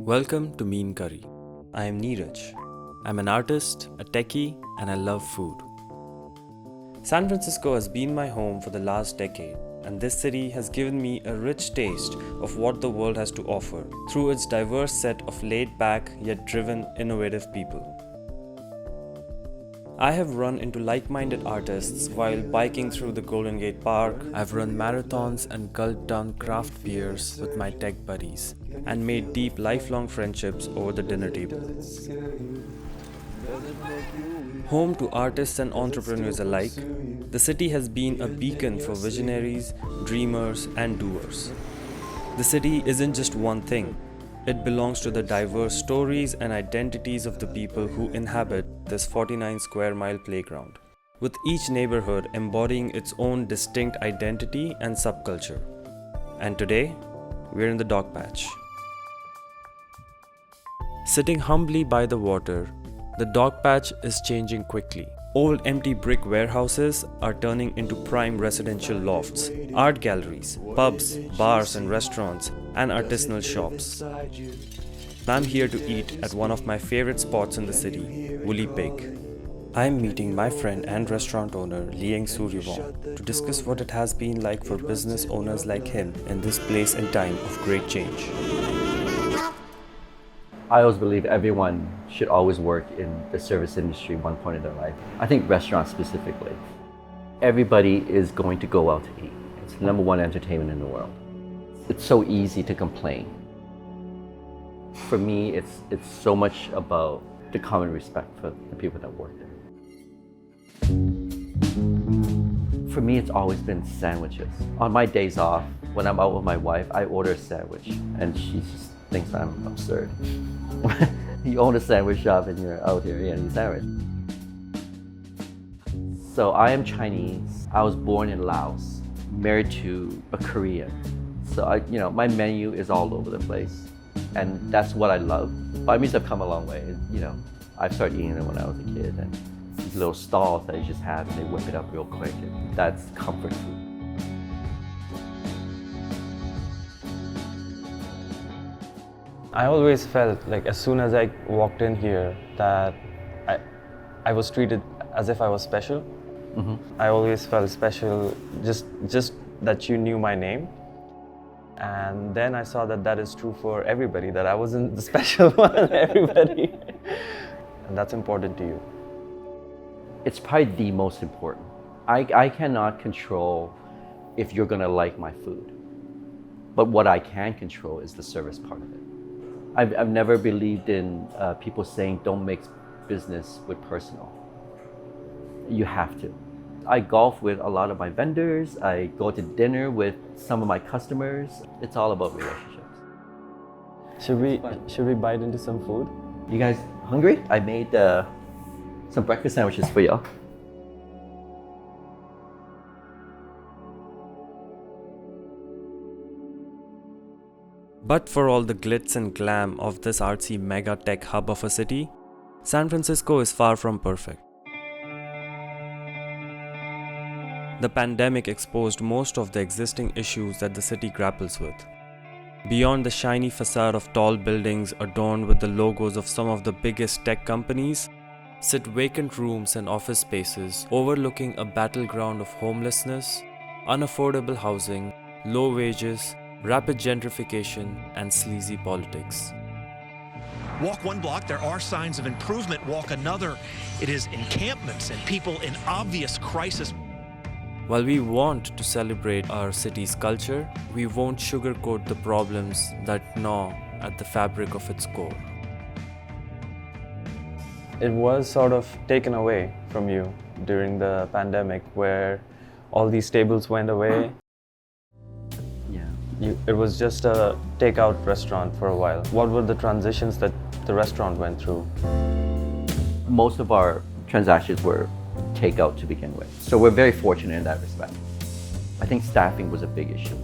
Welcome to Mean Curry. I am Neeraj. I'm an artist, a techie, and I love food. San Francisco has been my home for the last decade, and this city has given me a rich taste of what the world has to offer through its diverse set of laid-back yet driven, innovative people. I have run into like-minded artists while biking through the Golden Gate Park. I've run marathons and gulped down craft beers with my tech buddies and made deep lifelong friendships over the dinner table. Home to artists and entrepreneurs alike, the city has been a beacon for visionaries, dreamers, and doers. The city isn't just one thing. It belongs to the diverse stories and identities of the people who inhabit this 49 square mile playground, with each neighborhood embodying its own distinct identity and subculture. And today, we're in the dog patch. Sitting humbly by the water, the dog patch is changing quickly. Old empty brick warehouses are turning into prime residential lofts, art galleries, pubs, bars and restaurants, and artisanal shops. I'm here to eat at one of my favorite spots in the city, Woolly Pig. I'm meeting my friend and restaurant owner Lieng Souryavong to discuss what it has been like for business owners like him in this place and time of great change. I always believe everyone should always work in the service industry one point in their life. I think restaurants specifically. Everybody is going to go out to eat. It's the number one entertainment in the world. It's so easy to complain. For me, it's so much about the common respect for the people that work there. For me, it's always been sandwiches. On my days off, when I'm out with my wife, I order a sandwich, and she just thinks I'm absurd. You own a sandwich shop and you're out here eating a sandwich. So I am Chinese. I was born in Laos, married to a Korean. So my menu is all over the place, and that's what I love. Banh mi's have come a long way. I've started eating it when I was a kid, and these little stalls that you just have, and they whip it up real quick, and that's comfort food. I always felt like as soon as I walked in here that I was treated as if I was special. Mm-hmm. I always felt special just that you knew my name. And then I saw that is true for everybody, that I wasn't the special one, everybody. And that's important to you. It's probably the most important. I cannot control if you're gonna like my food. But what I can control is the service part of it. I've never believed in people saying don't mix business with personal. You have to. I golf with a lot of my vendors. I go to dinner with some of my customers. It's all about relationships. Should we bite into some food? You guys hungry? I made some breakfast sandwiches for y'all. But for all the glitz and glam of this artsy mega tech hub of a city, San Francisco is far from perfect. The pandemic exposed most of the existing issues that the city grapples with. Beyond the shiny facade of tall buildings adorned with the logos of some of the biggest tech companies, sit vacant rooms and office spaces overlooking a battleground of homelessness, unaffordable housing, low wages, rapid gentrification, and sleazy politics. Walk one block, there are signs of improvement. Walk another, it is encampments and people in obvious crisis. While we want to celebrate our city's culture, we won't sugarcoat the problems that gnaw at the fabric of its core. It was sort of taken away from you during the pandemic, where all these tables went away. It was just a takeout restaurant for a while. What were the transitions that the restaurant went through? Most of our transactions were takeout to begin with. So we're very fortunate in that respect. I think staffing was a big issue.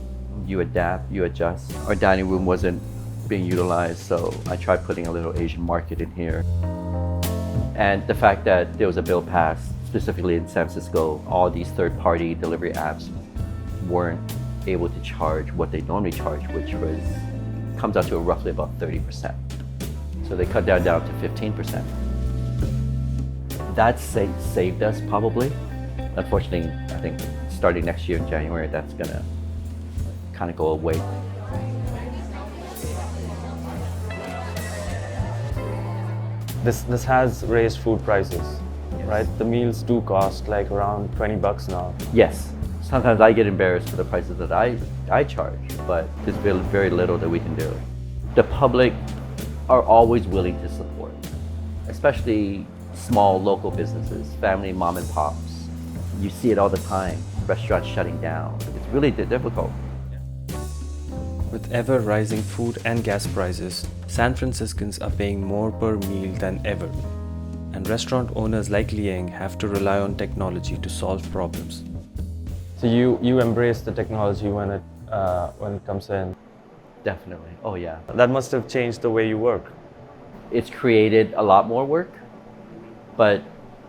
You adapt, you adjust. Our dining room wasn't being utilized, so I tried putting a little Asian market in here. And the fact that there was a bill passed, specifically in San Francisco, all these third-party delivery apps weren't able to charge what they normally charge, which comes out to roughly about 30%. So they cut down to 15%. That saved us probably. Unfortunately, I think starting next year in January, that's gonna kind of go away. This has raised food prices, right? The meals do cost like around $20 now. Yes, sometimes I get embarrassed for the prices that I charge, but there's very little that we can do. The public are always willing to support, especially small local businesses, family mom and pops. You see it all the time, restaurants shutting down. It's really difficult. With ever rising food and gas prices, San Franciscans are paying more per meal than ever. And restaurant owners like Lieng have to rely on technology to solve problems. So you embrace the technology when it comes in? Definitely, oh yeah. That must have changed the way you work. It's created a lot more work, but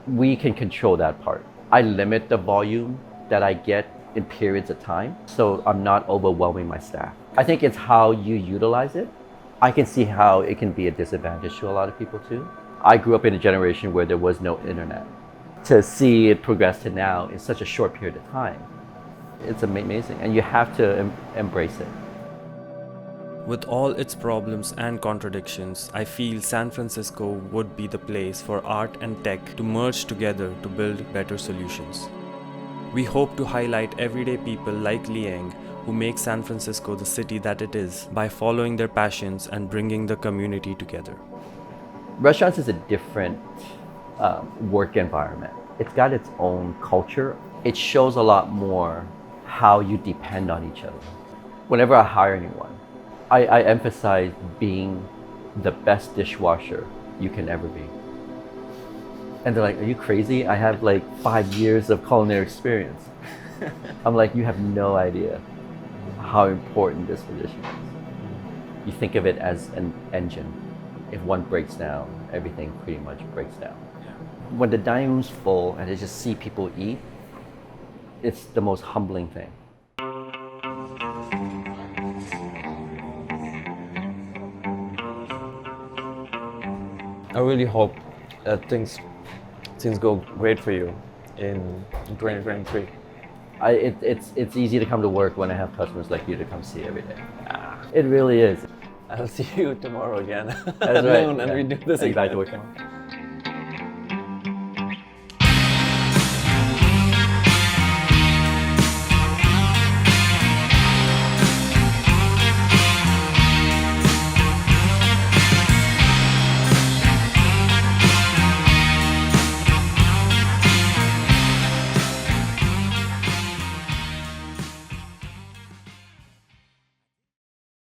we can control that part. I limit the volume that I get in periods of time, so I'm not overwhelming my staff. I think it's how you utilize it. I can see how it can be a disadvantage to a lot of people too. I grew up in a generation where there was no internet. To see it progress to now in such a short period of time, it's amazing, and you have to embrace it. With all its problems and contradictions, I feel San Francisco would be the place for art and tech to merge together to build better solutions. We hope to highlight everyday people like Lieng who make San Francisco the city that it is by following their passions and bringing the community together. Restaurants is a different work environment. It's got its own culture. It shows a lot more how you depend on each other. Whenever I hire anyone, I emphasize being the best dishwasher you can ever be. And they're like, are you crazy? I have like 5 years of culinary experience. I'm like, you have no idea how important this position is. You think of it as an engine. If one breaks down, everything pretty much breaks down. When the dining room's full and I just see people eat, it's the most humbling thing. I really hope that things go great for you in 2023. It's easy to come to work when I have customers like you to come see every day. It really is. I'll see you tomorrow again That's at right. noon, and we do this Are you again. back to work tomorrow?